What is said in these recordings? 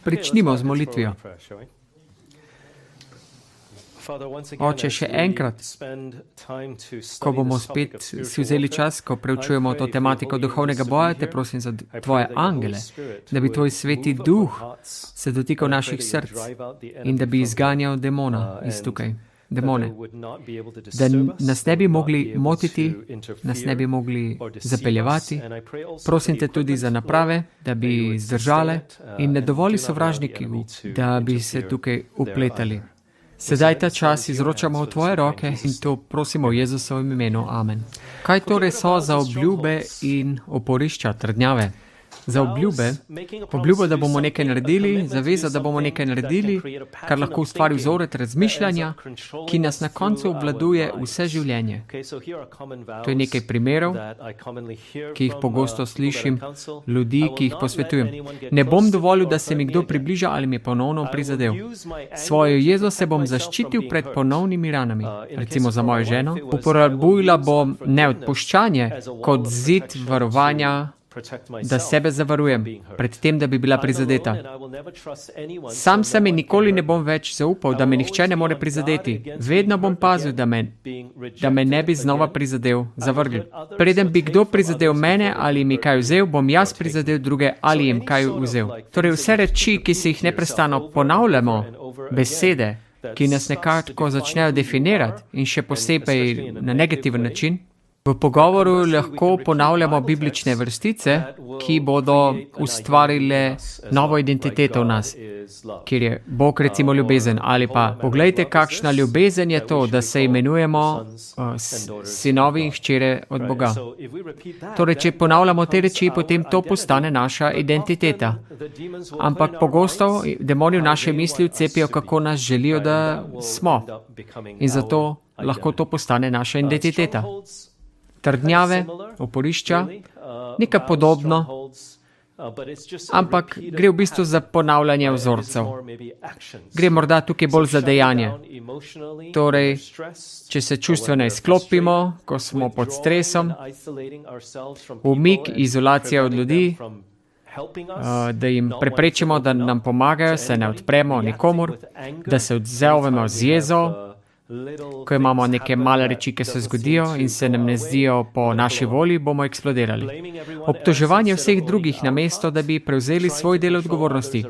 Pričnimo z molitvijo. Oče, še enkrat, ko bomo spet si vzeli čas, ko preučujemo to tematiko duhovnega boja, te prosim za tvoje angele, da bi tvoj sveti duh se dotikal naših src in da bi izganjal demona iz tukaj. Demone, da nas ne bi mogli motiti, nas ne bi mogli zapeljevati. Prosim te tudi za naprave, da bi zdržale in ne dovoli sovražniki, da bi se tukaj upletali. Sedaj ta čas izročamo v tvoje roke in to prosimo v Jezusovem imenu. Amen. Kaj torej so za obljube in oporišča, trdnjave? Za obljubo, da bomo nekaj naredili, zaveza, da bomo nekaj naredili, kar lahko ustvari vzorec razmišljanja, ki nas na koncu obvladuje vse življenje. To je nekaj primerov, ki jih pogosto slišim, ljudi, ki jih posvetujem. Ne bom dovolil, da se mi kdo približa ali mi ponovno prizadel. Svojo jezo se bom zaščitil pred ponovnimi ranami, recimo za mojo ženo. Uporabila bom neodpuščanje kot zid varovanja, da sebe zavarujem pred tem, da bi bila prizadeta. Sam se mi nikoli ne bom več zaupal, da me nihče ne more prizadeti. Vedno bom pazil, da me ne bi znova prizadel, zavrgel. Preden bi kdo prizadel mene ali mi kaj vzel, bom jaz prizadel druge ali jim kaj vzel. Torej vse reči, ki se jih neprestano ponavljamo, besede, ki nas nekako začnejo definirati in še posebej na negativen način, v pogovoru lahko ponavljamo biblične vrstice, ki bodo ustvarile novo identiteto v nas, kjer je Bog recimo ljubezen, ali pa poglejte, kakšna ljubezen je to, da se imenujemo sinovi in hčere od Boga. Torej, če ponavljamo te reči, potem to postane naša identiteta. Ampak pogosto demoni v naše misli vcepijo, kako nas želijo, da smo. In zato lahko to postane naša identiteta. Trdnjave, oporišča, nekaj podobno, ampak gre v bistvu za ponavljanje vzorcev. Gre morda tukaj bolj za dejanje. Torej, če se čustveno izklopimo, ko smo pod stresom, umik, izolacija od ljudi, da jim preprečimo, da nam pomagajo, se ne odpremo nikomur, da se odzovemo z jezo, ko imamo neke male reči, ki se zgodijo in se nam ne zdijo po naši volji, bomo eksplodirali. Obtoževanje vseh drugih namesto, da bi prevzeli svoj del odgovornosti.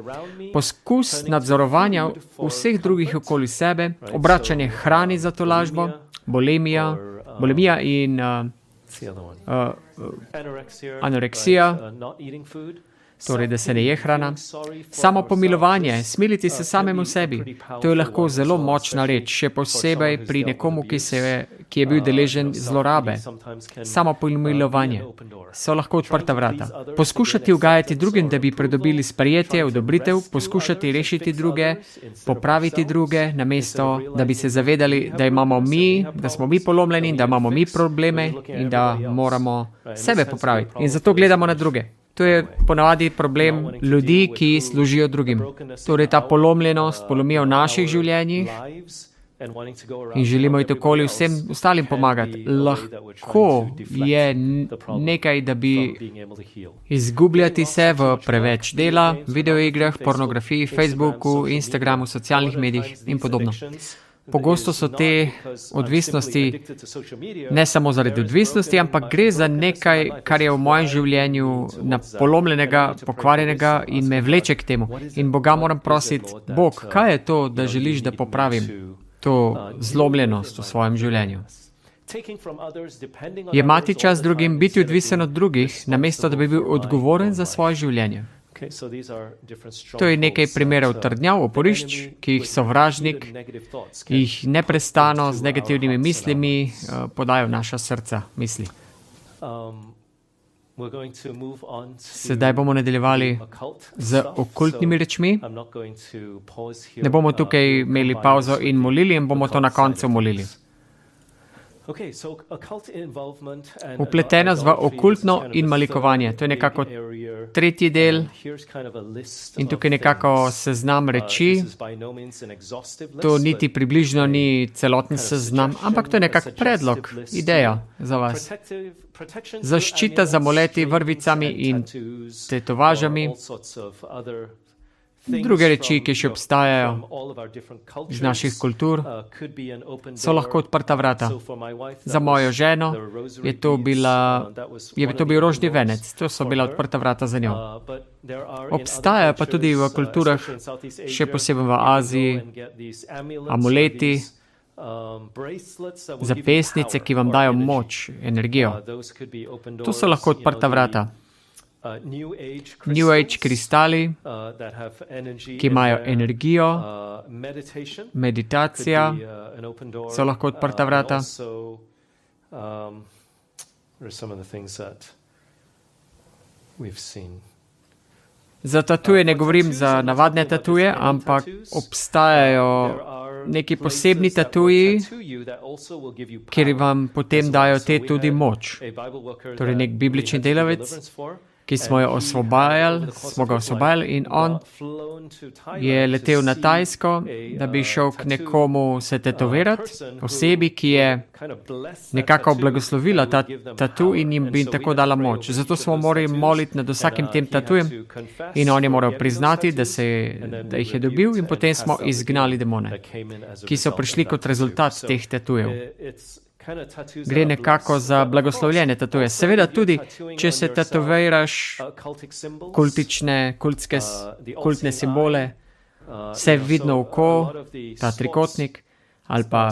Poskus nadzorovanja vseh drugih okoli sebe, obračanje hrani za tolažbo, bulimija in anoreksija, torej, da se ne je hrana. Samo pomilovanje, smiliti se samemu sebi, to je lahko zelo močna reč, še posebej pri nekomu, ki je bil deležen zlorabe. Samo pomilovanje so lahko odprta vrata. Poskušati ugajati drugim, da bi pridobili sprejetje, odobritev, poskušati rešiti druge, popraviti druge, namesto, da bi se zavedali, da smo mi polomljeni, da imamo mi probleme in da moramo sebe popraviti. In zato gledamo na druge. To je ponavadi problem ljudi, ki služijo drugim. Torej ta polomljenost, polomijo v naših življenjih in želimo iti okoli vsem ostalim pomagati. Lahko je nekaj, da bi izgubljati se v preveč dela, videoigrah, pornografiji, Facebooku, Instagramu, socialnih medijih in podobno. Pogosto so te odvisnosti ne samo zaradi odvisnosti, ampak gre za nekaj, kar je v mojem življenju polomljenega, pokvarjenega in me vleče k temu. In Boga moram prositi, Bog, kaj je to, da želiš, da popravim to zlomljenost v svojem življenju? Jemati čas drugim, biti odvisen od drugih, namesto da bi bil odgovoren za svoje življenje. To je nekaj primerov trdnjav, oporišč, ki jih sovražnik, jih neprestano z negativnimi mislimi podajo v naša srca misli. Sedaj bomo nadaljevali z okultnimi rečmi. Ne bomo tukaj imeli pauzo in molili in bomo to na koncu molili. Vpletenost v okultno in malikovanje. To je nekako tretji del in tukaj nekako seznam reči. To niti približno ni celoten seznam, ampak to je nekako predlog, ideja za vas. Zaščita z amuleti, vrvicami in tetovažami. Druge reči, ki še obstajajo iz naših kultur, so lahko odprta vrata. Za mojo ženo je to bil rožni venec. To so bila odprta vrata za njo. Obstajajo pa tudi v kulturah, še posebej v Aziji, amuleti, zapestnice, ki vam dajo moč, energijo. To so lahko odprta vrata. New Age kristali, ki imajo energijo, meditacija, so lahko odprta vrata. Za tatuje ne govorim za navadne tatuje, ampak obstajajo neki posebni tatuji, kjer vam potem dajo te tudi moč. Torej nek biblični delavec, ki smo ga osvobajali in on je letel na Tajsko, da bi šel k nekomu se tetovirati, osebi, ki je nekako blagoslovila ta tatu in jim bi tako dala moč. Zato smo morali moliti nad vsakim tem tatujem in on je moral priznati, da jih je dobil in potem smo izgnali demone, ki so prišli kot rezultat teh tatujev. Gre nekako za blagoslovljene tatuje. Seveda tudi, če se tatoviraš kultne simbole, vse vidno oko, ta trikotnik, ali pa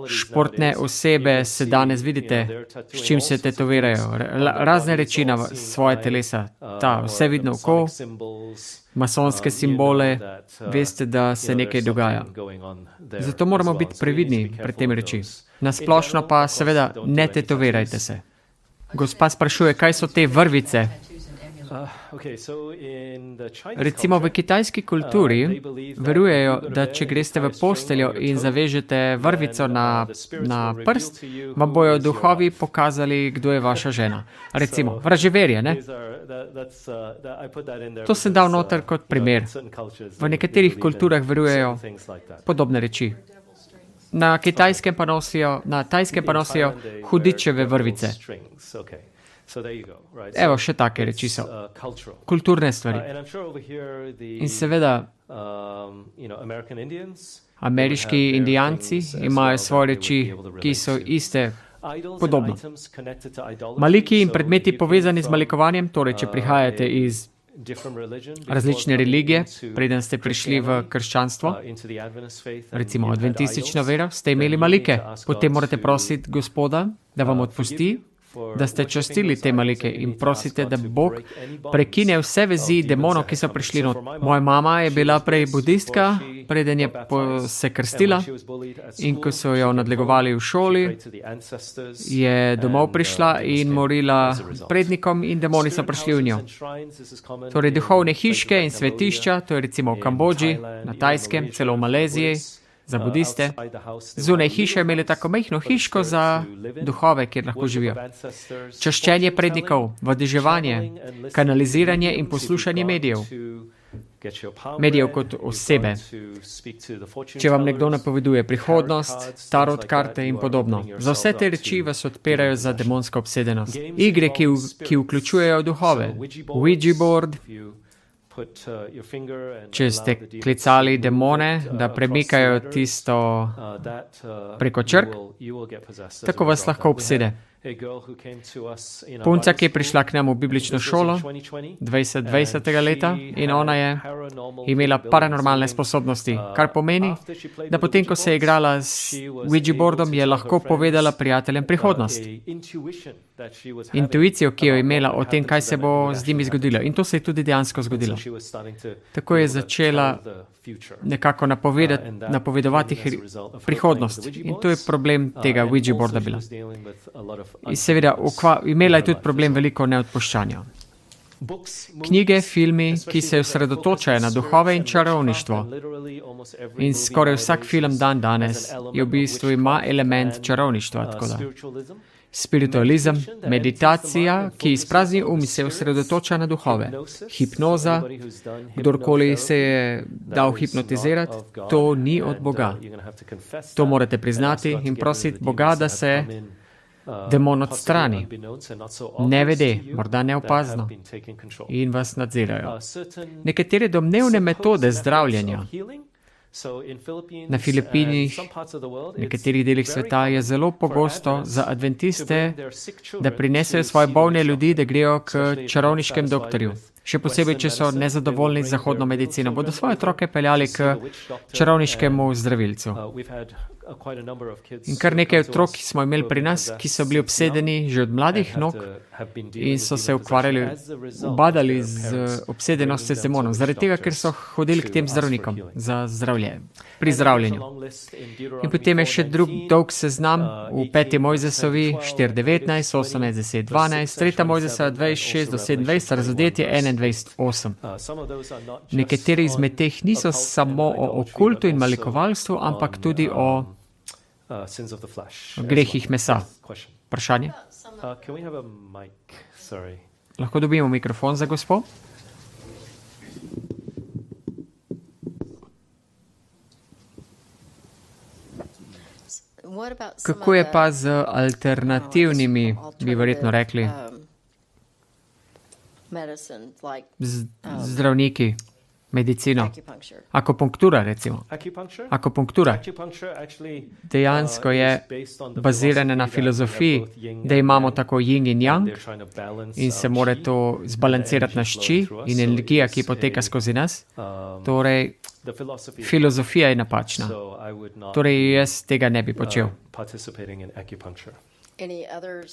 športne osebe se danes vidite, s čim se tetovirajo. Razne reči na svoje telesa, ta vse vidno oko, masonske simbole, veste, da se nekaj dogaja. Zato moramo biti previdni pred tem reči. Nasplošno pa seveda ne tetovirajte se. Gospa sprašuje, kaj so te vrvice? Recimo v kitajski kulturi verujejo, da če greste v posteljo in zavežete vrvico na prst, vam bojo duhovi pokazali, kdo je vaša žena. Recimo, vraževerje, ne? To sem dal noter kot primer. V nekaterih kulturah verujejo podobne reči. Na Tajskem pa nosijo hudičeve vrvice. Evo, še take reči so. Kulturne stvari. In seveda, ameriški indijanci imajo svoje reči, ki so iste, podobno. Maliki in predmeti povezani z malikovanjem, torej, če prihajate iz različne religije, preden ste prišli v krščanstvo, recimo adventistično vero, ste imeli malike. Potem morate prositi Gospoda, da vam odpusti, da ste častili te malike in prosite, da Bog prekine vse vezi demonov, ki so prišli not. Moja mama je bila prej budistka, preden je se krstila in ko so jo nadlegovali v šoli, je domov prišla in morila prednikom in demoni so prišli v njo. Torej duhovne hiške in svetišča, to je recimo v Kambodži, na Tajskem, celo v Maleziji, za budiste. Zunaj hiše imeli tako majhno hiško za duhove, kjer lahko živijo. Čaščenje prednikov, vodeževanje, kanaliziranje in poslušanje medijev. Medijev kot osebe. Če vam nekdo napoveduje prihodnost, tarot karte in podobno. Za vse te reči vas odpirajo za demonsko obsedenost. Igre, ki vključujejo duhove. Ouija board, če ste klicali demone, da premikajo tisto preko črk, tako vas lahko obsede. Punca, ki je prišla k nam v biblično šolo 2020. leta in ona je imela paranormalne sposobnosti, kar pomeni, da potem, ko se je igrala s Ouija boardom, je lahko povedala prijateljem prihodnost. Intuicijo, ki jo je imela o tem, kaj se bo z njimi zgodilo. In to se je tudi dejansko zgodilo. Tako je začela nekako napovedovati prihodnost. In to je problem tega Ouija boarda bila. In seveda, imela je tudi problem veliko neodpuščanja. Knjige, filmi, ki se osredotočajo na duhove in čarovništvo. In skoraj vsak film danes je v bistvu ima element čarovništva, tako da. Spiritualizem, meditacija, ki izprazni se osredotoča na duhove. Hipnoza, kdorkoli se je dal hipnotizirati, to ni od Boga. To morate priznati in prositi Boga, da se demon odstrani. Nevede, morda neopazno, in vas nadzirajo. Nekatere domnevne metode zdravljenja na Filipinih, v nekaterih delih sveta je zelo pogosto za adventiste, da prinesejo svoje bolne ljudi, da grejo k čarovniškem doktorju. Še posebej, če so nezadovoljni z zahodno medicino, bodo svoje otroke peljali k čarovniškemu zdravilcu. In kar nekaj otrok smo imeli pri nas, ki so bili obsedeni že od mladih nog in so se ubadali z obsedenostjo z demonom, zaradi tega, ker so hodili k tem zdravnikom za pri zdravljenju. In potem je še dolg seznam v 5. Mojzesovi 4:19, 18:10-12, 3. Mojzesova 26-27, Razodetje 21:8. Nekateri izmed teh niso samo o okultu in malikovalstvu, ampak tudi o grehih mesa. Vprašanje? Lahko dobimo mikrofon za gospo? Kako je pa z alternativnimi, bi verjetno rekli, zdravniki, medicino? Akupunktura, recimo. Akupunktura dejansko je bazirana na filozofiji, da imamo tako yin in yang in se mora to zbalancirati na šči in energija, ki poteka skozi nas. Torej, filozofija je napačna. Torej, jaz tega ne bi počel.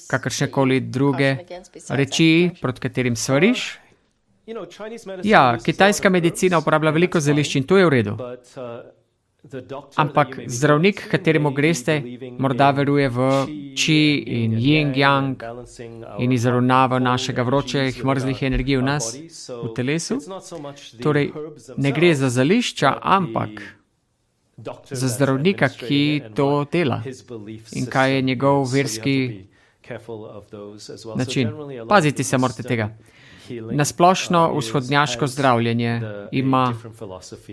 Kakršnekoli druge reči, proti katerim svariš? Ja, kitajska medicina uporablja veliko zelišč in to je v redu. Ampak zdravnik, kateremu greste, morda veruje v chi in yin-yang in izravnava našega vročih, mrzlih energij v nas, v telesu. Torej, ne gre za zelišča, ampak za zdravnika, ki to dela in kaj je njegov verski način. Pazite se morate tega. Nasplošno vzhodnjaško zdravljenje ima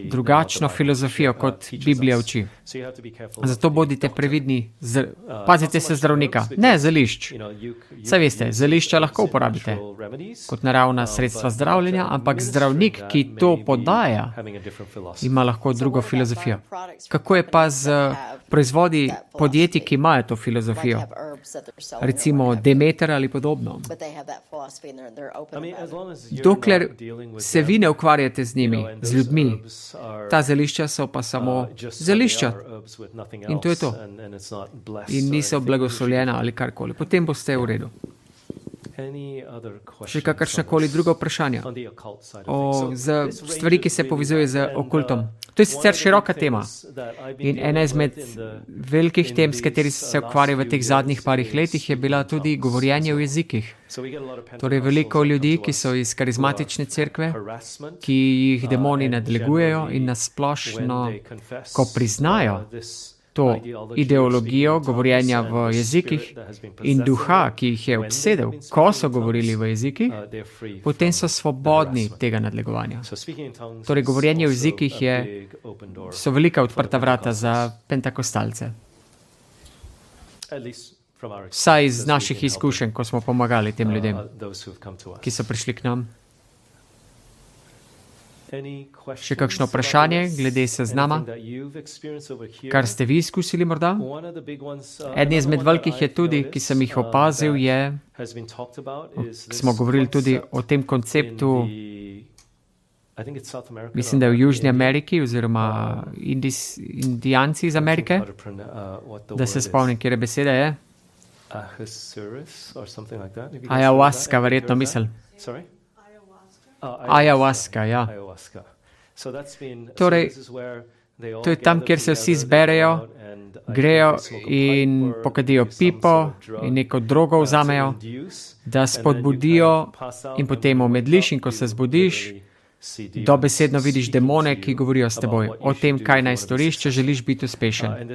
drugačno filozofijo, kot Biblija uči. Zato bodite previdni, pazite se zdravnika, ne zelišč. Saj veste, zelišča lahko uporabite kot naravna sredstva zdravljenja, ampak zdravnik, ki to podaja, ima lahko drugo filozofijo. Kako je pa z proizvodi podjetij, ki imajo to filozofijo? Recimo Demeter ali podobno. Dokler se vi ne ukvarjate z njimi, z ljudmi, ta zelišča so pa samo zelišča. In to je to. In niso blagoslovljena ali karkoli. Potem boste v redu. Še kakršnakoli druga vprašanja za stvari, ki se povezuje z okultom. To je sicer široka tema in ena izmed velikih tem, s kateri se ukvarja v teh zadnjih parih letih, je bila tudi govorjenje v jezikih. Torej veliko ljudi, ki so iz karizmatične cerkve, ki jih demoni nadlegujejo in nasplošno, ko priznajo to ideologijo govorjenja v jezikih in duha, ki jih je obsedel, ko so govorili v jezikih, potem so svobodni tega nadlegovanja. Torej, govorjenje v jezikih so velika odprta vrata za pentakostalce. Vsaj iz naših izkušenj, ko smo pomagali tem ljudem, ki so prišli k nam. Še kakšno vprašanje glede seznama, kar ste vi izkusili morda? Eden izmed velikih je tudi, ki sem jih opazil, smo govorili tudi o tem konceptu, mislim, da je v Južni Ameriki oziroma Indijanci iz Amerike, da se spomnim, kjer beseda je. Ayahuasca, verjetno misel. Ayahuasca, ja. Torej, To je tam, kjer se vsi zberejo, grejo in pokadijo pipo in neko drogo vzamejo, da spodbudijo in potem omedliš in ko se zbudiš, dobesedno vidiš demone, ki govorijo s teboj o tem, kaj naj storiš, če želiš biti uspešen.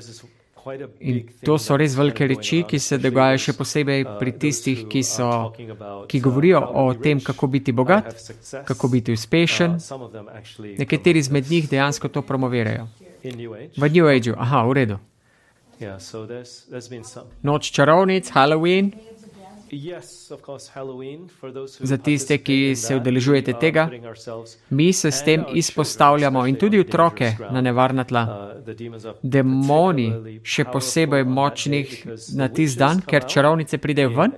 In to so res velike reči, ki se dogajajo še posebej pri tistih, ki govorijo o tem, kako biti bogat, kako biti uspešen. Nekateri izmed njih dejansko to promovirajo. V New Ageu. Aha, v redu. Noč čarovnic, Halloween. Za tiste, ki se udeležujete tega, mi se s tem izpostavljamo in tudi otroke na nevarna tla. Demoni še posebej močnih na tisti dan, ker čarovnice pridejo ven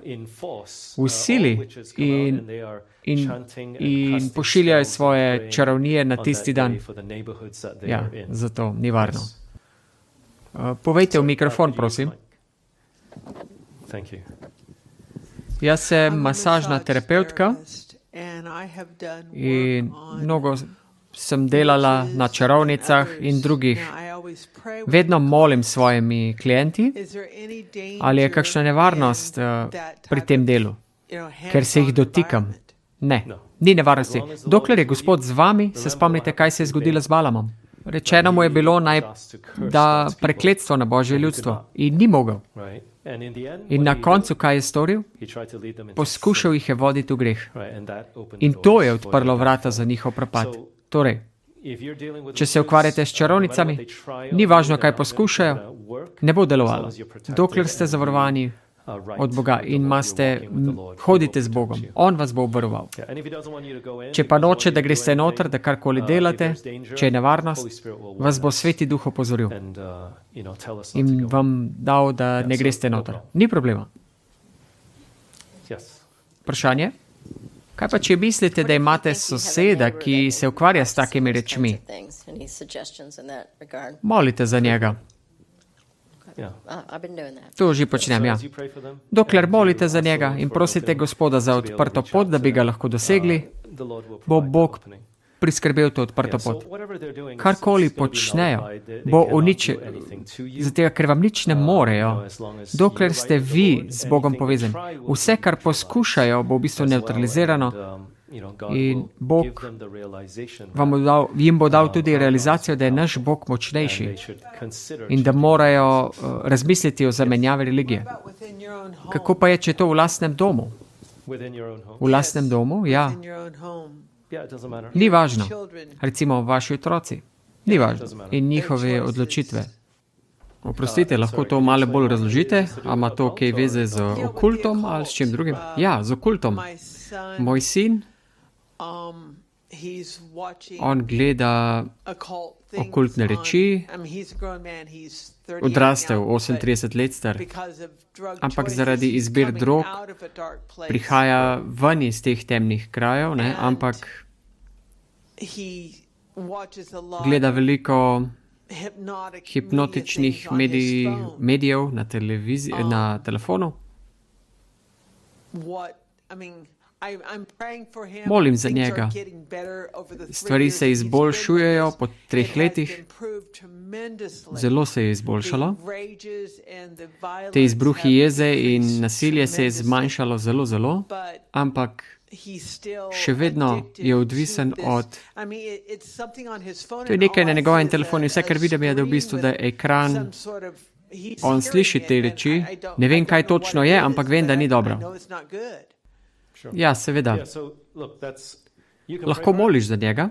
v sili in pošiljajo svoje čarovnije na tisti dan. Ja, zato ni varno. Povejte v mikrofon, prosim. Jaz sem masažna terapevtka in mnogo sem delala na čarovnicah in drugih. Vedno molim svojimi klienti, ali je kakšna nevarnost pri tem delu, ker se jih dotikam. Ne, ni nevarnosti. Dokler je Gospod z vami, se spomnite, kaj se je zgodilo z Balamom. Rečeno mu je bilo, naj da prekletstvo na Božje ljudstvo in ni mogel. In na koncu, kaj je storil? Poskušal jih je voditi v greh. In to je odprlo vrata za njihov propad. Torej, če se ukvarjate s čarovnicami, ni važno, kaj poskušajo, ne bo delovalo. Dokler ste zavarovani od Boga in hodite z Bogom, On vas bo obvaroval. Če pa noče, da greste noter, da karkoli delate, če je nevarnost, vas bo Sveti Duh opozoril in vam dal, da ne greste noter. Ni problema. Vprašanje? Kaj pa, če mislite, da imate soseda, ki se ukvarja s takimi rečmi? Molite za njega. To že počnem, ja. Dokler molite za njega in prosite Gospoda za odprto pot, da bi ga lahko dosegli, bo Bog priskrbel to odprto pot. Karkoli počnejo, bo uničeno, zato ker vam nič ne morejo, dokler ste vi z Bogom povezani. Vse, kar poskušajo, bo v bistvu neutralizirano in Bog jim bo dal tudi realizacijo, da je naš Bog močnejši in da morajo razmisliti o zamenjavi religije. Kako pa je, če je to v lastnem domu? V lastnem domu, ja. Ni važno. Recimo vaši otroci. Ni važno. In njihove odločitve. Oprostite, lahko to malo bolj razložite? A ima to kaj veze z okultom ali s čim drugim? Ja, z okultom. Moj sin, on gleda okultne reči, odrastel, 38 let star, ampak zaradi izbir drog prihaja ven iz teh temnih krajev, ne, ampak gleda veliko hipnotičnih medijev na televiziji, na telefonu. Molim za njega. Stvari se izboljšujejo po 3 letih. Zelo se je izboljšalo. Te izbruhi jeze in nasilje se je zmanjšalo zelo, ampak še vedno je odvisen od... To je nekaj na njegovem telefonu. Vse, kar vidim, je, da v bistvu, da je ekran, on sliši te reči. Ne vem, kaj točno je, ampak vem, da ni dobro. Ja, seveda. Lahko moliš za njega,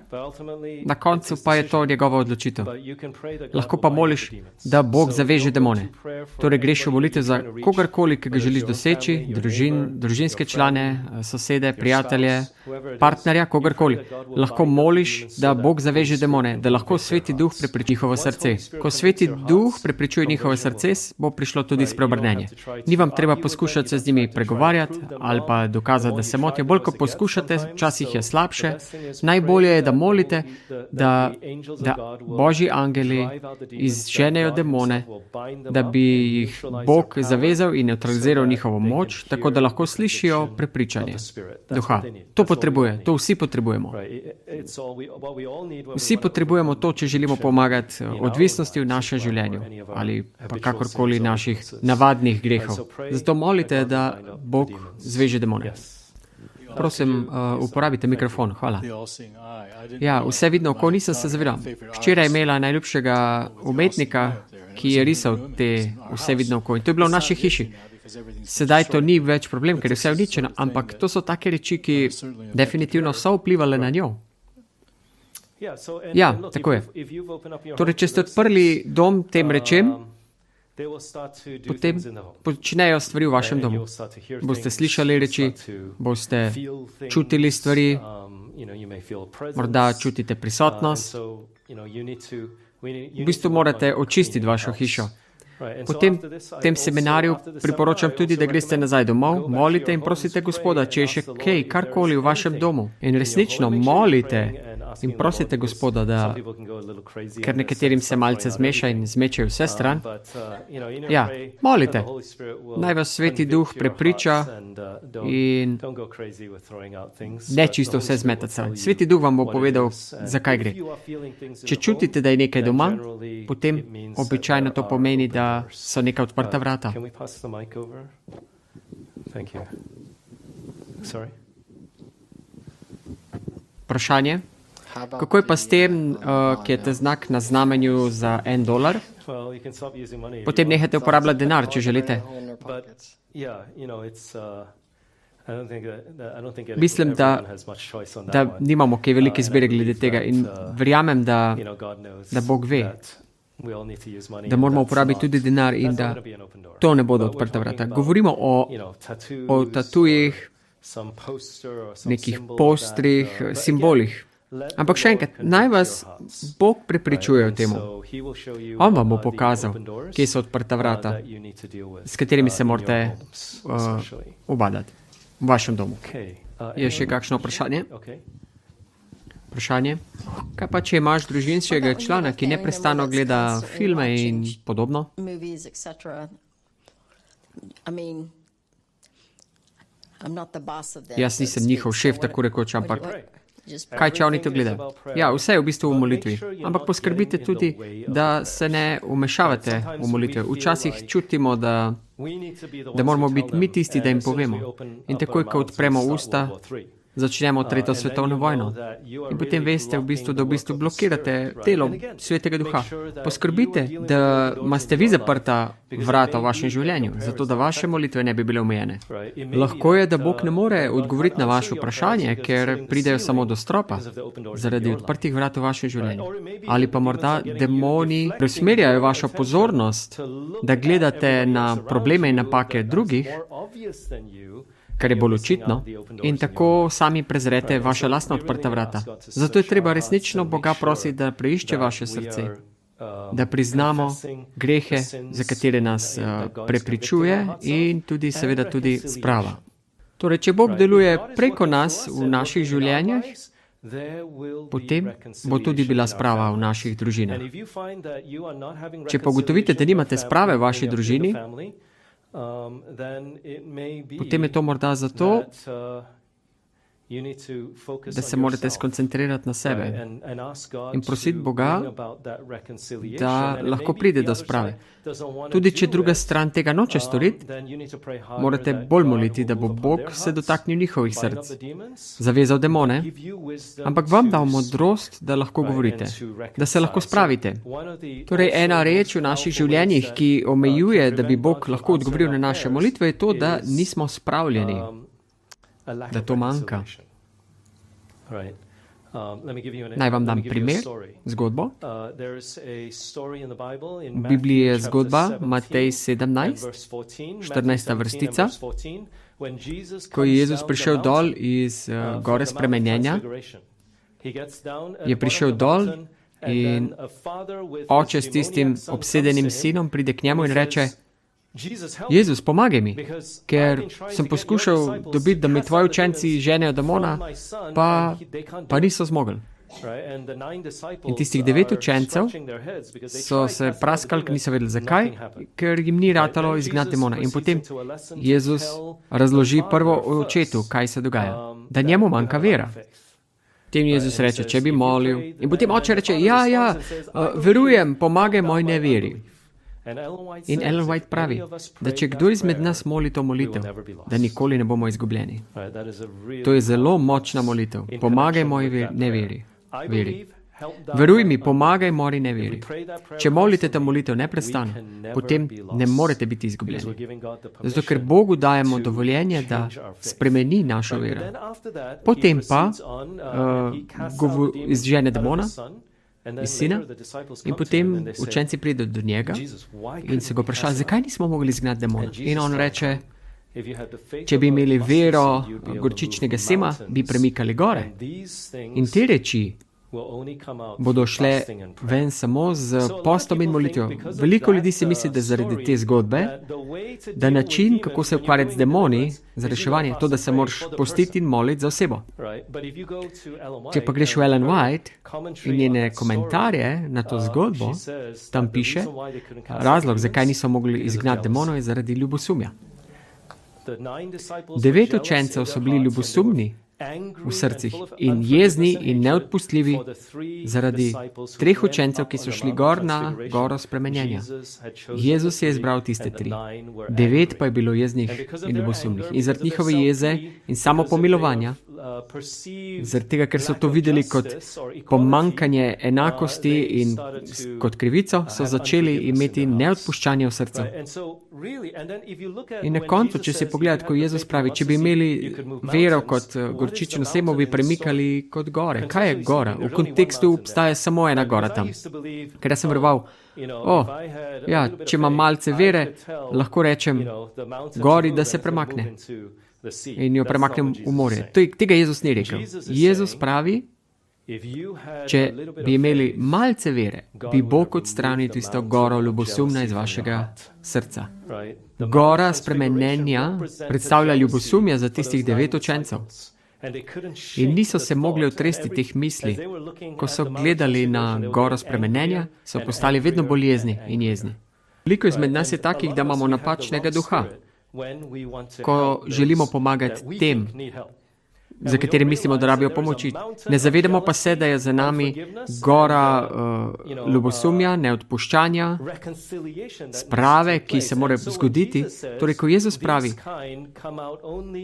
na koncu pa je to njegova odločitev. Lahko pa moliš, da Bog zaveže demone. Torej greš v molitev za kogarkoli, ki ga želiš doseči, družinske člane, sosede, prijatelje, partnerja, kogarkoli. Lahko moliš, da Bog zaveže demone, da lahko Sveti Duh prepričuje njihovo srce. Ko Sveti Duh prepričuje njihovo srce, bo prišlo tudi spreobrnenje. Ni vam treba poskušati se z njimi pregovarjati ali pa dokazati, da se motijo. Bolj, ko poskušate, včasih je slabše, prepričuje. Najbolje je, da molite, da Božji angeli izženejo demone, da bi jih Bog zavezal in nevtraliziral njihovo moč, tako da lahko slišijo prepričanje duha. To potrebuje, to vsi potrebujemo. Vsi potrebujemo to, če želimo pomagati odvisnosti v našem življenju ali pa kakorkoli naših navadnih grehov. Zato molite, da Bog zveže demone. Prosim, uporabite mikrofon. Hvala. Ja, vse vidno oko, nisem se zavedal. Včeraj je imela najljubšega umetnika, ki je risal te vse vidno oko. In to je bilo v naši hiši. Sedaj to ni več problem, ker je vse uničeno, ampak to so take reči, ki definitivno so vplivali na njo. Ja, tako je. Torej, če ste odprli dom tem rečem, potem počnejo stvari v vašem domu. Boste slišali reči, boste čutili stvari, morda čutite prisotnost. V bistvu morate očistiti vašo hišo. Po tem seminarju priporočam tudi, da greste nazaj domov, molite in prosite Gospoda, če je še kaj, karkoli v vašem domu. In resnično molite in prosite Gospoda, da, ker nekaterim se malce zmeša in zmečejo vse stran. Ja, molite. Naj vas Sveti Duh prepriča in ne čisto vse zmetati. Sveti Duh vam bo povedal, zakaj gre. Če čutite, da je nekaj doma, potem običajno to pomeni, da so neka odprta vrata. Vprašanje? Kako je pa s tem, ki je te znak na znamenju za $1? Potem nehajte uporabljati denar, če želite. Mislim, da nimamo kaj velike izbire glede tega in verjamem, da Bog ve, da moramo uporabiti tudi denar in da to ne bodo odprta vrata. Govorimo o tatujih, nekih postrih, simbolih. Ampak še enkrat, naj vas Bog prepričuje o temu. On vam bo pokazal, kje so odprta vrata, s katerimi se morate ubadati v vašem domu. Je še kakšno vprašanje? Vprašanje? Kaj pa, če imaš družinskega člana, ki neprestano gleda filme in podobno? Jaz nisem njihov šef, tako rekoč, ampak kaj, če oni to gledajo? Ja, vse je v bistvu v molitvi. Ampak poskrbite tudi, da se ne vmešavate v molitve. Včasih čutimo, da moramo biti mi tisti, da jim povemo. In takoj, ko odpremo usta, začnemo tretjo svetovno vojno. In potem veste, da v bistvu blokirate delo Svetega Duha. Poskrbite, da imate vi zaprta vrata v vašem življenju, zato da vaše molitve ne bi bile omejene. Lahko je, da Bog ne more odgovoriti na vaše vprašanje, ker pridejo samo do stropa, zaradi odprtih vrat v vašem življenju. Ali pa morda demoni preusmerjajo vašo pozornost, da gledate na probleme in napake drugih, kar je bolj očitno, in tako sami prezrete vaša lastna odprta vrata. Zato je treba resnično Boga prositi, da preišče vaše srce, da priznamo grehe, za katere nas prepričuje in tudi seveda tudi sprava. Torej, če Bog deluje preko nas v naših življenjih, potem bo tudi bila sprava v naših družinah. Če pa ugotovite, da nimate sprave v vaši družini, potem je to morda zato, da se morate skoncentrirati na sebe in prositi Boga, da lahko pride do sprave. Tudi če druga stran tega noče storiti, morate bolj moliti, da bo Bog se dotaknil njihovih src, zavezal demone, ampak vam dal modrost, da lahko govorite, da se lahko spravite. Torej, ena reč v naših življenjih, ki omejuje, da bi Bog lahko odgovoril na naše molitve, je to, da nismo spravljeni, da to manjka. Naj vam dam primer, zgodbo. V Bibliji je zgodba, Matej 17, 14. vrstica, ko je Jezus prišel dol iz gore spremenjenja, je prišel dol in oče s tistim obsedenim sinom pride k njemu in reče, Jezus, pomagaj mi, ker sem poskušal dobiti, da mi tvoji učenci ženejo demona, pa niso zmogli. In tistih 9 učencev so se praskali, ker niso vedeli zakaj, ker jim ni ratalo izgnati demona. In potem Jezus razloži prvo očetu, kaj se dogaja, da njemu manjka vera. Potem Jezus reče, če bi molil. In potem oče reče, verujem, pomagaj moji neveri. In Ellen White pravi, da če kdo izmed nas moli to molitev, da nikoli ne bomo izgubljeni. To je zelo močna molitev. Pomagaj moji neveri. Veruj mi, pomagaj moji neveri. Če molite ta molitev neprestano, potem ne morete biti izgubljeni. Zato, ker Bogu dajemo dovoljenje, da spremeni našo vero. Potem pa izžene demona, iz sina, in potem učenci pridejo do njega in se ga vprašajo, zakaj nismo mogli izgnati demona. In on reče, če bi imeli vero gorčičnega sema, bi premikali gore. In te reči bodo šle ven samo z postom in molitvijo. Veliko ljudi si misli, da zaradi te zgodbe, da način, kako se ukvarjati z demoni, za reševanje, to, da se moraš postiti in moliti za osebo. Če pa greš v Ellen White in njene komentarje na to zgodbo, tam piše, razlog, zakaj niso mogli izgnati demonov, je zaradi ljubosumja. 9 učencev so bili ljubosumni v srcih in jezni in neodpustljivi zaradi 3 učencev, ki so šli gor na goro spremenjenja. Jezus je izbral tiste 3. 9 pa je bilo jeznih in ljubosumnih. In zaradi njihove jeze in samopomilovanja, zaradi tega, ker so to videli kot pomankanje enakosti in kot krivico, so začeli imeti neodpuščanje v srcu. In na koncu, če si pogledate, ko Jezus pravi, če bi imeli vero kot gorčično semo, bi premikali kot gore. Kaj je gora? V kontekstu obstaja samo ena gora tam. Ker jaz sem veroval, če imam malce vere, lahko rečem gori, da se premakne. In jo premaknem v morje. Tega Jezus ni rekel. Jezus pravi, če bi imeli malce vere, bi Bog odstranil tisto goro ljubosumna iz vašega srca. Gora spremenjenja predstavlja ljubosumja za tistih 9 učencev. In niso se mogli otresti teh misli. Ko so gledali na goro spremenjenja, so postali vedno bolj jezni in jezni. Veliko izmed nas je takih, da imamo napačnega duha. Ko želimo pomagati tem, za kateri mislimo, da rabijo pomoči. Ne zavedamo pa se, da je za nami gora ljubosumja, neodpuščanja, sprave, ki se morajo zgoditi. Torej, ko Jezus pravi,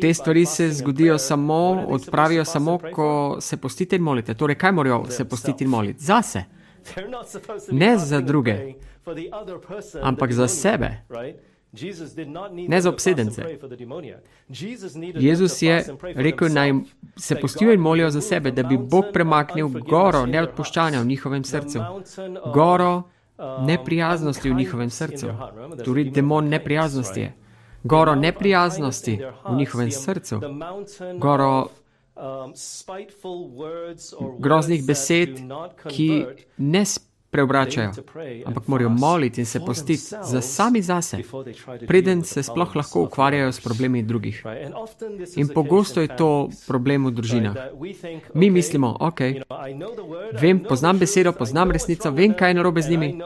te stvari se zgodijo samo, odpravijo samo, ko se postite in molite. Torej, kaj morajo se postiti in moliti? Zase. Ne za druge, ampak za sebe. Ne za obsedence. Jezus je rekel, naj se postijo in molijo za sebe, da bi Bog premaknil goro neodpuščanja v njihovem srcu. Goro neprijaznosti v njihovem srcu. Torej, demon neprijaznosti je. Goro neprijaznosti v njihovem srcu. Goro groznih besed, ki ne preobračajo, ampak morajo moliti in se postiti za sami zase, preden se sploh lahko ukvarjajo s problemi drugih. In pogosto je to problem v družinah. Mi mislimo, vem, poznam besedo, poznam resnico, vem, kaj je narobe z njimi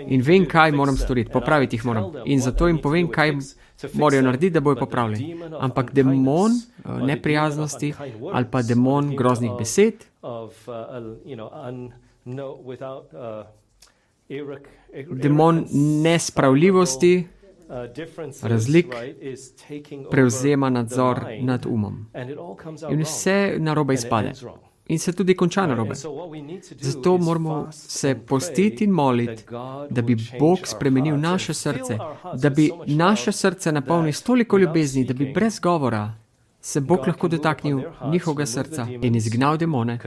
in vem, kaj moram storiti, popraviti jih moram. In zato jim povem, kaj morajo narediti, da bojo popravljeni. Ampak demon neprijaznosti ali pa demon groznih besed, demon nespravljivosti, razlik, prevzema nadzor nad umom. In vse narobe izpade. In se tudi konča narobe. Zato moramo se postiti in moliti, da bi Bog spremenil naše srce, da bi naše srce napolnil s toliko ljubezni, da bi brez govora se Bog lahko dotaknil njihovega srca in izgnal demone.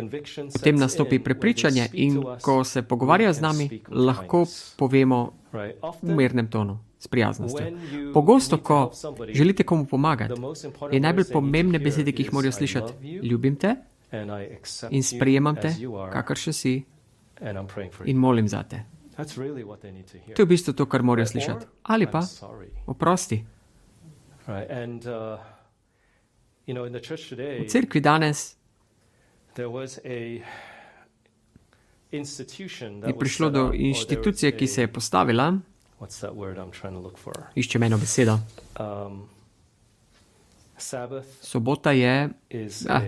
Potem nastopi prepričanje in ko se pogovarjajo z nami, lahko povemo v mirnem tonu, s prijaznostjo. Pogosto, ko želite komu pomagati, je najbolj pomembne besede, ki jih morajo slišati. Ljubim te in sprejemam te, kakršen si, in molim za te. To je v bistvu to, kar morajo slišati. Ali pa, oprosti. V cerkvi danes je prišlo do inštitucije, ki se je postavila. Iščem eno besedo. Sobota je,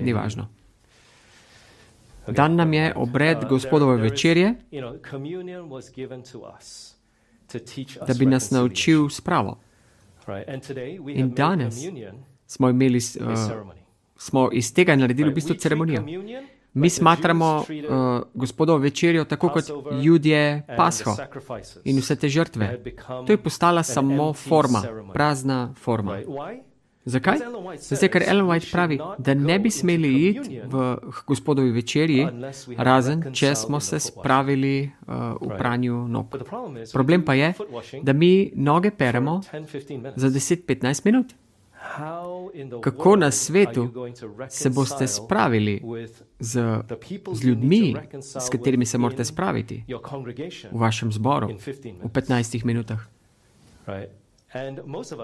ni važno. Dan nam je obred Gospodove večerje, da bi nas naučil spravo. In danes smo iz tega naredili v bistvu ceremonijo. Mi smatramo Gospodovo večerjo tako kot Judje Pasho in vse te žrtve. To je postala samo forma, prazna forma. Zakaj? Zato, ker Ellen White pravi, da ne bi smeli iti v Gospodovi večerji, razen če smo se spravili v pranju nog. Problem pa je, da mi noge peremo za 10-15 minut. Kako na svetu se boste spravili z ljudmi, s katerimi se morate spraviti v vašem zboru v 15 minutah?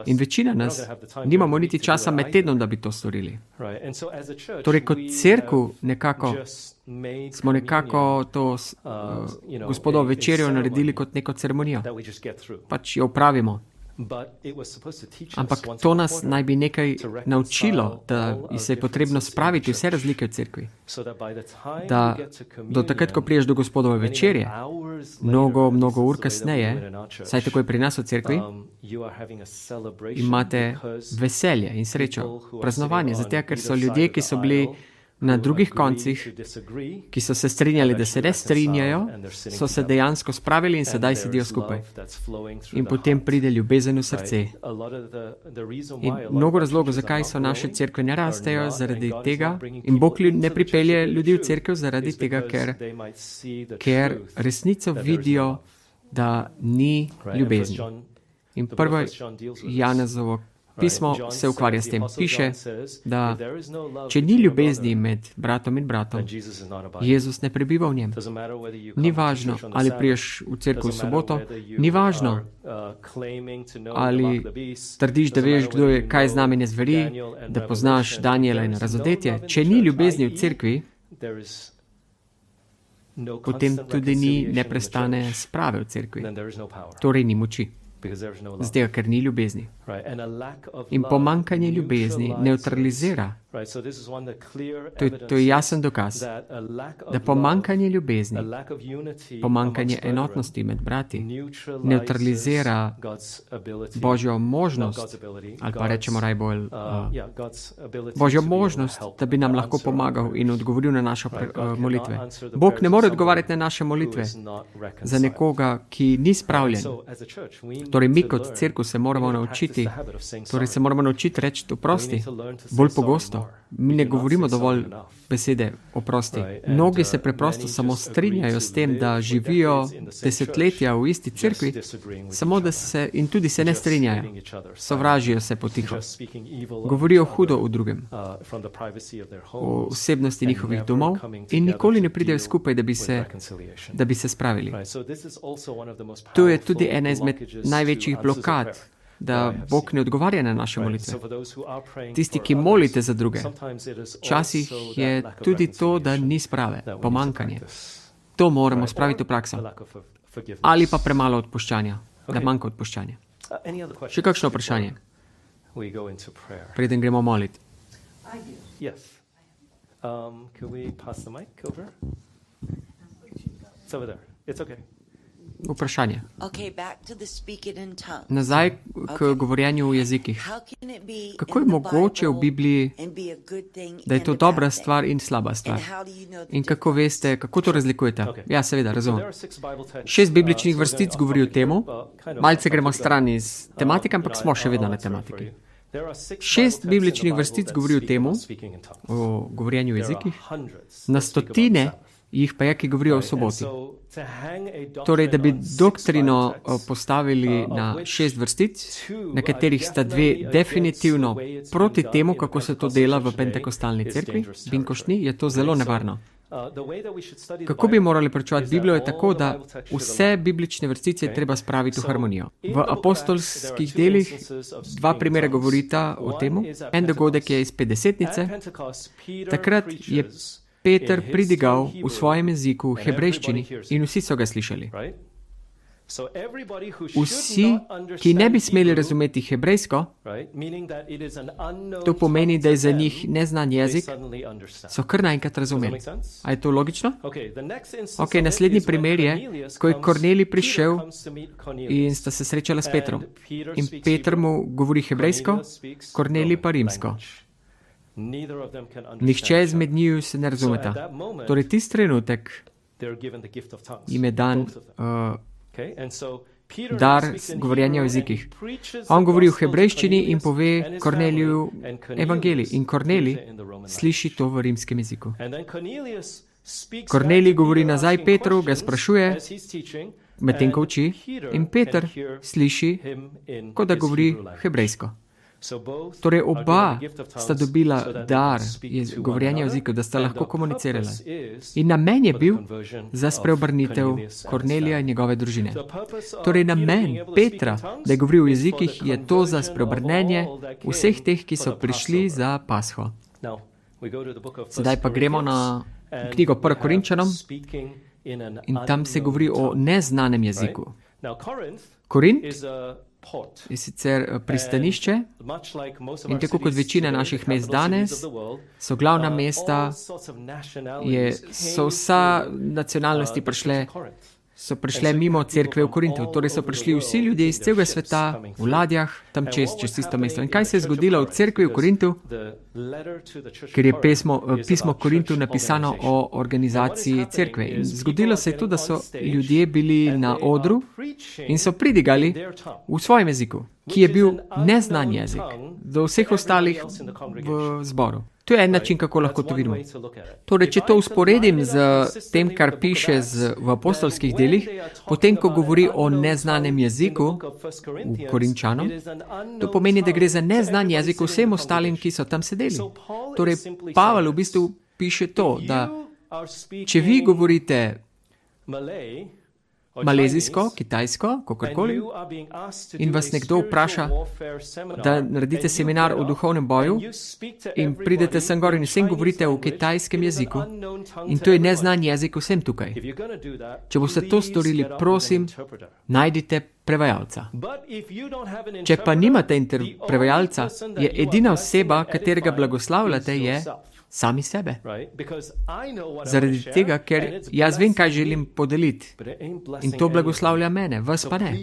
In večina nas nimamo niti časa med tednom, da bi to storili. Torej, kot cerkev smo nekako to Gospodovo večerjo naredili kot neko ceremonijo. Pač jo opravimo. Ampak to nas naj bi nekaj naučilo, da se je potrebno spraviti vse razlike v cerkvi. Da do takrat, ko priješ do Gospodove večerje, mnogo ur kasneje, saj tako je pri nas v cerkvi, imate veselje in srečo, praznovanje, zato ker so ljudje, ki so bili na drugih koncih, ki so se strinjali, da se ne strinjajo, so se dejansko spravili in sedaj sedijo skupaj. In potem pride ljubezen v srce. In mnogo razlogov, zakaj so naše cerkve ne rastejo, zaradi tega. In Bog ne pripelje ljudi v cerkev zaradi tega, ker resnico vidijo, da ni ljubezni. In prvo Janezovo pismo se ukvarja s tem. Piše, da če ni ljubezni med bratom in bratom, Jezus ne prebiva v njem. Ni važno, ali priješ v cerkev v soboto, ni važno, ali trdiš, da veš, kaj znamenje zveri, da poznaš Danijela in razodetje. Če ni ljubezni v cerkvi, potem tudi ni neprestane sprave v cerkvi. Torej ni moči. Zato, ker ni ljubezni. In pomanjkanje ljubezni neutralizira. To je jasen dokaz, da pomanjkanje ljubezni, pomanjkanje enotnosti med brati, neutralizira Božjo možnost, ali pa rečemo bolj Božjo možnost, da bi nam lahko pomagal in odgovoril na naše molitve. Bog ne more odgovarjati na naše molitve za nekoga, ki ni spravljen. Torej, mi kot cerkev se moramo naučiti, reči oprosti, bolj pogosto. Mi ne govorimo dovolj besede oprosti. Mnogi se preprosto samo strinjajo s tem, da živijo desetletja v isti cerkvi, samo da in tudi se ne strinjajo. Sovražijo se potiho. Govorijo hudo o drugem, o osebnosti njihovih domov in nikoli ne pridejo skupaj, da bi se spravili. To je tudi ena izmed največjih blokad, da Bog ne odgovarja na naše molitve. Tisti, ki molite za druge, včasih je tudi to, da ni sprave, pomanjkanje. To moramo spraviti v prakso. Ali pa premalo odpuščanja, da manjka odpuščanja. Še kakšno vprašanje? Preden gremo moliti. Vprašanje. Nazaj k govorjenju v jezikih. Kako je mogoče v Bibliji, da je to dobra stvar in slaba stvar? In kako veste, kako to razlikujete? Ja, seveda, razumem. 6 bibličnih vrstic govori o temu, malce gremo stran iz tematike, ampak smo še vedno na tematiki. 6 bibličnih vrstic govori o temu, o govorjenju v jezikih, na stotine jih pa je, ki govorijo o soboti. Torej, da bi doktrino postavili na 6 vrstic, na katerih sta 2 definitivno proti temu, kako se to dela v pentekostalni cerkvi, binkoštni, je to zelo nevarno. Kako bi morali preučevati Biblijo je tako, da vse biblične vrstice je treba spraviti v harmonijo. V apostolskih delih 2 primera govorita o temu. En dogodek je iz Petdesetnice. Takrat je Peter pridigal v svojem jeziku, v hebrejščini, in vsi so ga slišali. Vsi, ki ne bi smeli razumeti hebrejsko, to pomeni, da je za njih neznan jezik, so kar naenkrat razumeli. A je to logično? Ok, naslednji primer je, ko je Kornelij prišel in sta se srečala s Petrom. In Peter mu govori hebrejsko, Kornelij pa rimsko. Nihče izmed njiju se ne razumeta. Torej, tisti trenutek jim je dan dar govorjenja v jezikih. On govori v hebrejščini in pove Korneliju evangelij. In Kornelij sliši to v rimskem jeziku. Kornelij govori nazaj Petru, ga sprašuje, medtem ko uči, in Peter sliši, kot da govori hebrejsko. Torej, oba sta dobila dar govorjenja v jeziku, da sta lahko komunicirala. In namen je bil za spreobrnitev Kornelija in njegove družine. Torej, namen Petra, da je govoril v jezikih, je to za spreobrnenje vseh teh, ki so prišli za Pasho. Sedaj pa gremo na knjigo 1. Korinčanom in tam se govori o neznanem jeziku. Korint je sicer pristanišče in tako kot večina naših mest danes, so glavna mesta, so vsa nacionalnosti prišle mimo cerkve v Korintu. Torej so prišli vsi ljudje iz celega sveta v ladjah, tam čez tisto mesto. In kaj se je zgodilo v cerkvi v Korintu? Ker je pismo Korintu napisano o organizaciji cerkve. In zgodilo se je to, da so ljudje bili na odru in so pridigali v svojem jeziku, ki je bil neznan jezik do vseh ostalih v zboru. To je en način, kako lahko to vidimo. Torej, če to usporedim z tem, kar piše v apostolskih delih, potem, ko govori o neznanem jeziku v Korinčanom, to pomeni, da gre za neznan jezik vsem ostalim, ki so tam sedeli. Torej, Pavel v bistvu piše to, da če vi govorite malezijsko, kitajsko, kakorkoli, in vas nekdo vpraša, da naredite seminar o duhovnem boju in pridete sem gor in vsem govorite v kitajskem jeziku in to je neznan jezik vsem tukaj. Če boste to storili, prosim, najdite prevajalca. Če pa nimate prevajalca, je edina oseba, katerega blagoslavljate, je sami sebe. Zaradi tega, ker jaz vem, kaj želim podeliti in to blagoslavlja mene, vas pa ne.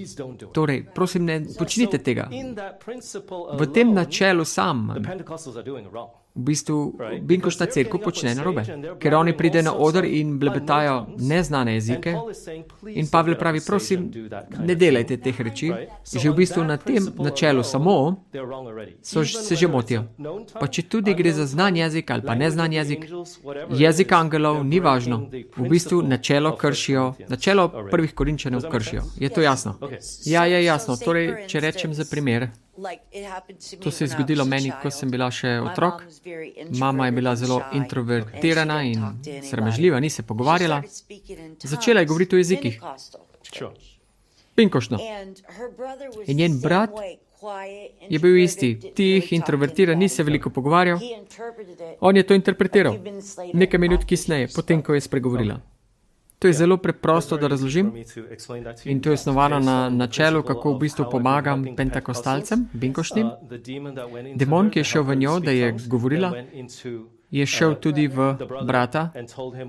Torej, prosim, ne počnite tega. V tem načelu sam, v bistvu, binkošta cerkev počne narobe, ker oni pride na oder in blebetajo neznane jezike in Pavel pravi, prosim, ne delajte teh reči. Že v bistvu na tem načelu samo se že motijo. Pa če tudi gre za znan jezik ali pa neznan jezik, jezik angelov ni važno. V bistvu načelo kršijo, načelo 1. Korinčanov kršijo. Je to jasno? Ja, je jasno. Torej, če rečem za primer, to se je zgodilo meni, ko sem bila še otrok. Mama je bila zelo introvertirana in sramežljiva, ni se pogovarjala. Začela je govoriti o jezikih. Pinkošno. In njen brat je bil isti, tih, introvertiran, ni se veliko pogovarjal. On je to interpretiral nekaj minut kasneje, potem, ko je spregovorila. To je zelo preprosto, da razložim in to je osnovano na načelu, kako v bistvu pomagam pentakostalcem, binkošnim. Demon, ki je šel v njo, da je govorila, je šel tudi v brata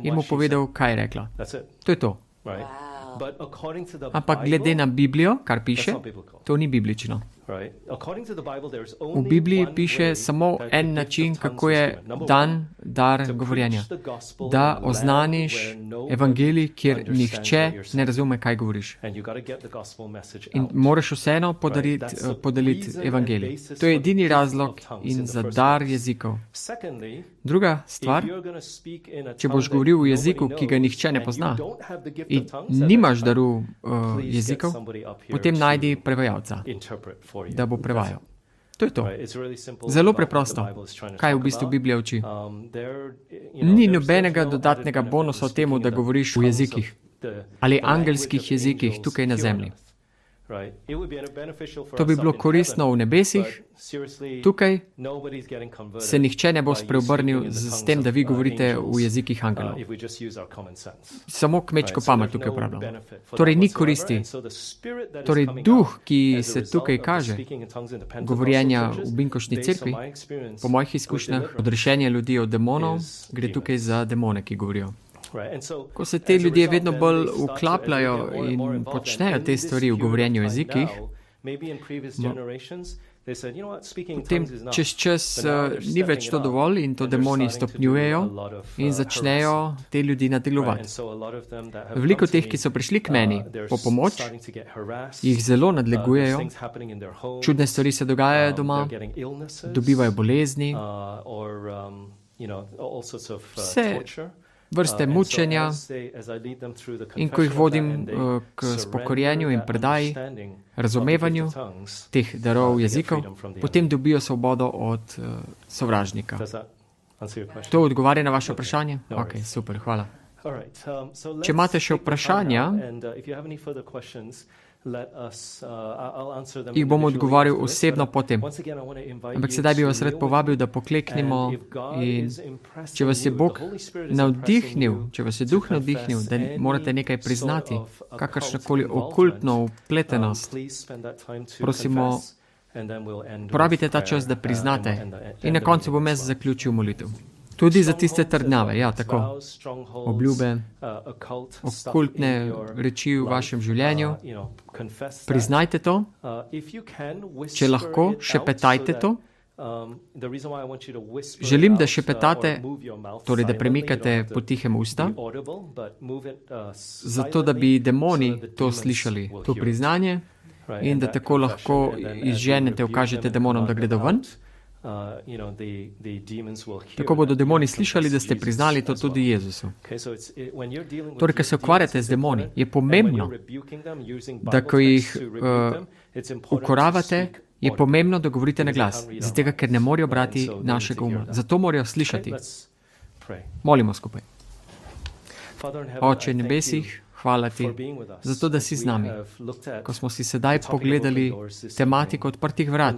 in mu povedal, kaj je rekla. To je to. Ampak glede na Biblijo, kar piše, to ni biblično. V Bibliji piše samo en način, kako je dan dar govorjenja. Da oznaniš evangelij, kjer nihče ne razume, kaj govoriš. In moraš vseeno podeliti evangelij. To je edini razlog in za dar jezikov. Druga stvar, če boš govoril v jeziku, ki ga nihče ne pozna in nimaš daru jezikov, potem najdi prevajalca, da bo prevajal. To je to. Zelo preprosto. Kaj v bistvu Biblija uči? Ni nobenega dodatnega bonusa o temu, da govoriš v jezikih ali angelskih jezikih tukaj na zemlji. To bi bilo koristno v nebesih, tukaj se nihče ne bo spreobrnil s tem, da vi govorite v jezikih angelov. Samo kmečko pamet tukaj uporabljamo. Torej ni koristi. Torej duh, ki se tukaj kaže, govorjenja v Binkošni cerkvi, po mojih izkušnjah, odrešenje ljudi od demonov, gre tukaj za demone, ki govorijo. Ko se te ljudje vedno bolj vklapljajo in počnejo te stvari v govorjenju jezikih, potem čez čas ni več to dovolj in to demoni stopnjujejo in začnejo te ljudi nadlegovati. Veliko teh, ki so prišli k meni po pomoč, jih zelo nadlegujejo, čudne stvari se dogajajo doma, dobivajo bolezni, vse vrste mučenja, in ko jih vodim k spokorjenju in predaji, razumevanju teh darov jezikov, potem dobijo svobodo od sovražnika. To odgovarja na vaše vprašanje? Ok, super, hvala. Če imate še vprašanja, jih bom odgovoril osebno potem. Ampak sedaj bi vas rad povabil, da pokleknemo in če vas je Bog navdihnil, če vas je Duh navdihnil, da morate nekaj priznati, kakršnokoli okultno vpletenost, prosimo, porabite ta čas, da priznate in na koncu bom jaz zaključil molitev. Tudi za tiste trdnjave, ja, tako, obljube, okultne reči v vašem življenju. Priznajte to, če lahko, šepetajte to. Želim, da šepetate, torej da premikate potihem usta, zato da bi demoni to slišali, to priznanje, in da tako lahko izženete, ukažete demonom, da gredo ven. Tako bodo demoni slišali, da ste priznali to tudi Jezusu. Torej, ko se ukvarjate z demoni, je pomembno, da ko jih ukoravate, je pomembno, da govorite na glas, zato ker ne morejo brati našega uma. Zato morajo slišati. Molimo skupaj. Oče nebesih, hvala ti, zato da si z nami. Ko smo si sedaj pogledali tematiko odprtih vrat,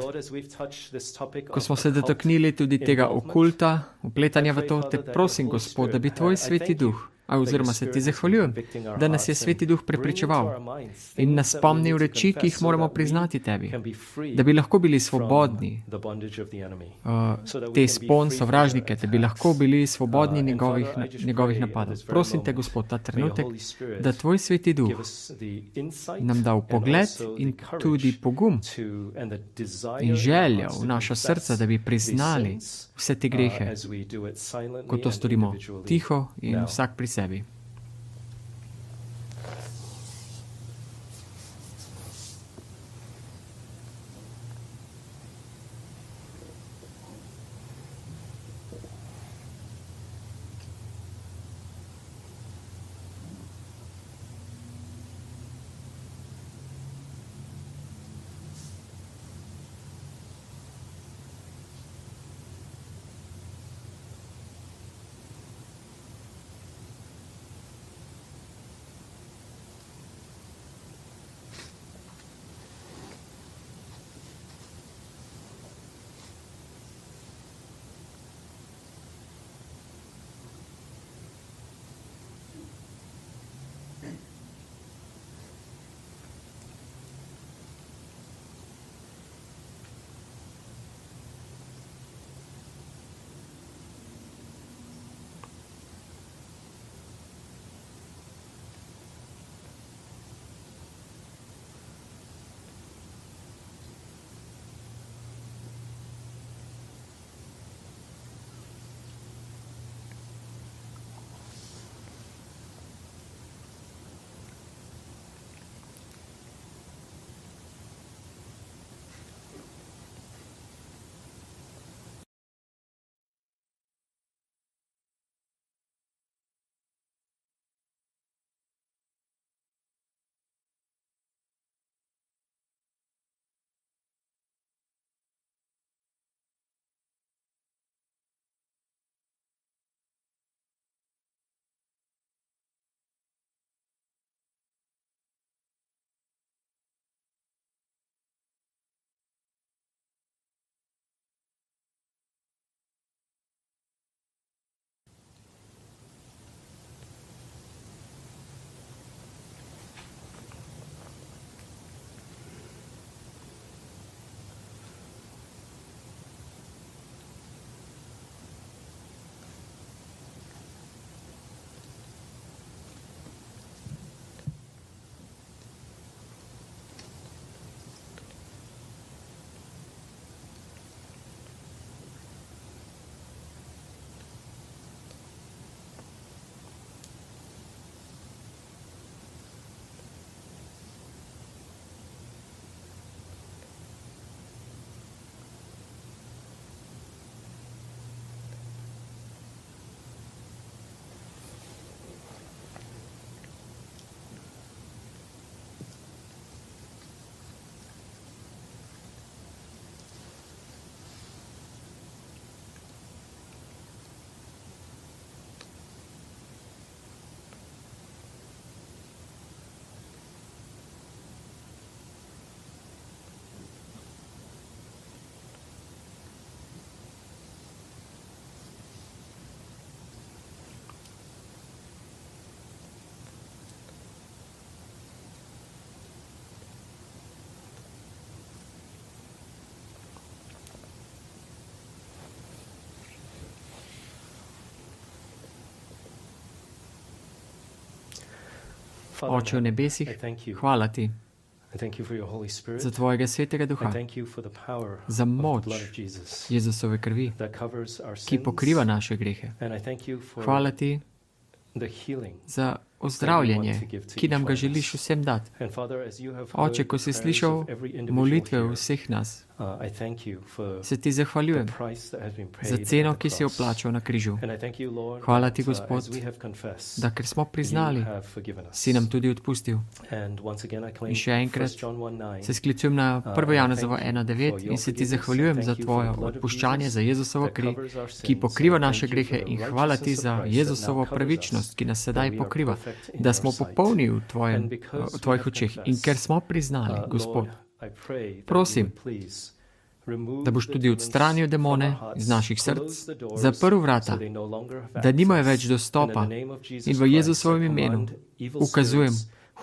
ko smo se dotaknili tudi tega okulta, vpletanja v to, te prosim, Gospod, da bi tvoj sveti duh, oziroma se ti zahvaljujem, da nas je sveti duh prepričeval in nas spomnil reči, ki jih moramo priznati tebi, da bi lahko bili svobodni te spon sovražnike, da bi lahko bili svobodni njegovih napadov. Prosim te, Gospod, ta trenutek, da tvoj sveti duh nam da vpogled in tudi pogum in željo v naša srca, da bi priznali vse te grehe, ko to storimo tiho in vsak pri sebi. Oče v nebesih, hvala ti za tvojega svetega duha, za moč Jezusove krvi, ki pokriva naše grehe. Hvala ti za ozdravljanje, ki nam ga želiš vsem dati. Oče, ko si slišal molitve vseh nas, se ti zahvaljujem za ceno, ki si jo plačal na križu. Hvala ti, Gospod, da ker smo priznali, si nam tudi odpustil. In še enkrat se sklicujem na 1. Janeza 1:9 in se ti zahvaljujem za tvoje odpuščanje, za Jezusovo kri, ki pokriva naše grehe, in hvala ti za Jezusovo pravičnost, ki nas sedaj pokriva, da smo popolni v tvojih očeh. In ker smo priznali, Gospod, prosim, da boš tudi odstranil demone iz naših src, zaprl vrata, da nimajo več dostopa, in v Jezusovem imenu ukazujem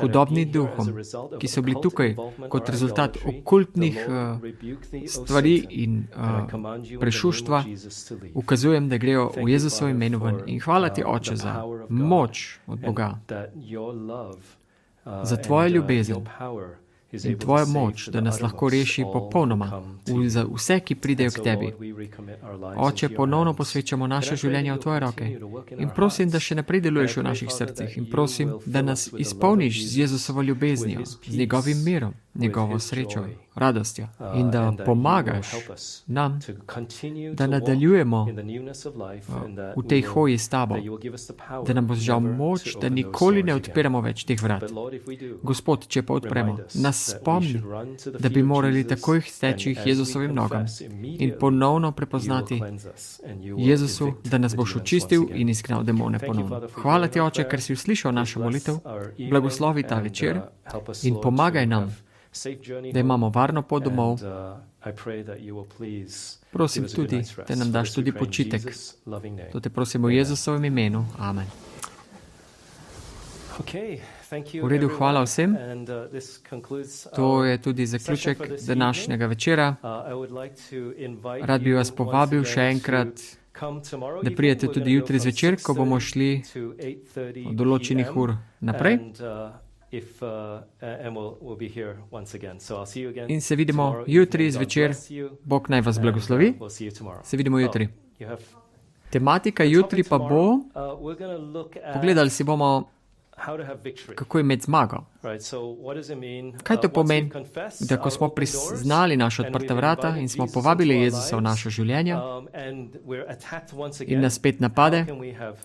hudobnim duhom, ki so bili tukaj kot rezultat okultnih stvari in prešuštva, ukazujem, da grejo v Jezusovem imenu ven. In hvala ti, Oče, za moč od Boga, za tvojo ljubezen in tvojo moč, da nas lahko reši popolnoma za vse, ki pridejo k tebi. Oče, ponovno posvečamo naše življenje v tvoje roke in prosim, da še naprej deluješ v naših srcih, in prosim, da nas izpolniš z Jezusovo ljubeznijo, z njegovim mirom, njegovo srečo, radostjo, in da pomagaš nam, da nadaljujemo v tej hoji s tabo, da nam boš dal moč, da nikoli ne odpiramo več teh vrat. Gospod, če pa odpremo, nas spomni, da bi morali takoj steči k Jezusovim nogam in ponovno prepoznati Jezusu, da nas boš očistil in izgnal demone ponovno. Hvala ti, Oče, ker si uslišal našo molitev, blagoslovi ta večer in pomagaj nam, da imamo varno pot domov. Prosim tudi, da nam daš tudi počitek. To te prosimo v Jezusovem imenu. Amen. V redu, hvala vsem. To je tudi zaključek današnjega večera. Rad bi vas povabil še enkrat, da pridete tudi jutri zvečer, ko bomo šli od določenih ur naprej. In se vidimo jutri zvečer. Bog naj vas blagoslovi. Se vidimo jutri. Tematika jutri pa bo, pogledali si bomo, kako imeti zmago. Kaj to pomeni, da ko smo priznali naša odprta vrata in smo povabili Jezusa v naša življenja in nas spet napade,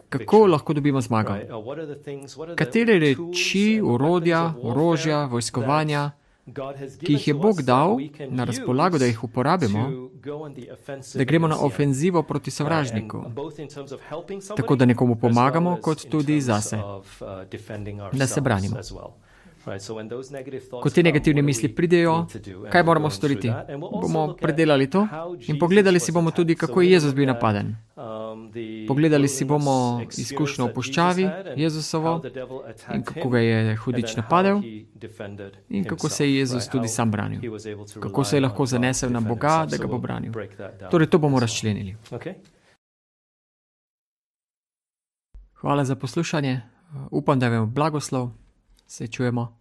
kako lahko dobimo zmago? Katere reči, orodja, orožja, vojskovanja, ki jih je Bog dal na razpolago, da jih uporabimo, da gremo na ofenzivo proti sovražniku, tako da nekomu pomagamo, kot tudi zase, da se branimo. Ko te negativne misli pridejo, kaj moramo storiti? Bomo predelali to in pogledali si bomo tudi, kako je Jezus bil napaden. Pogledali si bomo izkušnjo v puščavi Jezusovo in kako ga je hudič napadel in kako se je Jezus tudi sam branil. Kako se je lahko zanesel na Boga, da ga bo branil. Torej, to bomo razčlenili. Hvala za poslušanje. Upam, da vam blagoslov. Se čujemo.